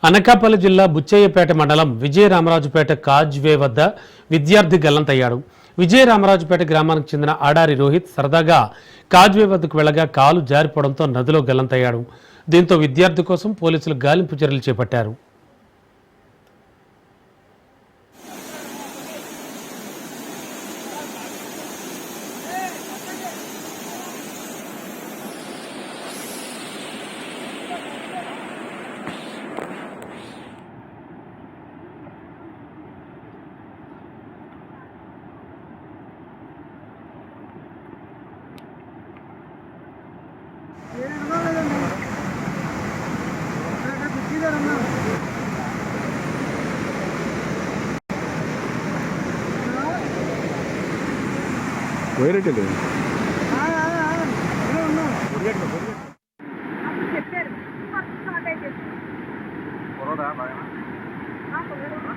అనకాపల్లి జిల్లా బుచ్చయ్యపేట మండలం విజయరామరాజుపేట కాజ్వే వద్ద విద్యార్థి గల్లంతయ్యాడు. విజయరామరాజుపేట గ్రామానికి చెందిన ఆడారి రోహిత్ సరదాగా కాజ్వే వద్దకు వెళ్లగా కాలు జారిపోవడంతో నదిలో గల్లంతయ్యాడు. దీంతో విద్యార్థి కోసం పోలీసులు గాలింపు చర్యలు చేపట్టారు. వేరేటది చెప్పారు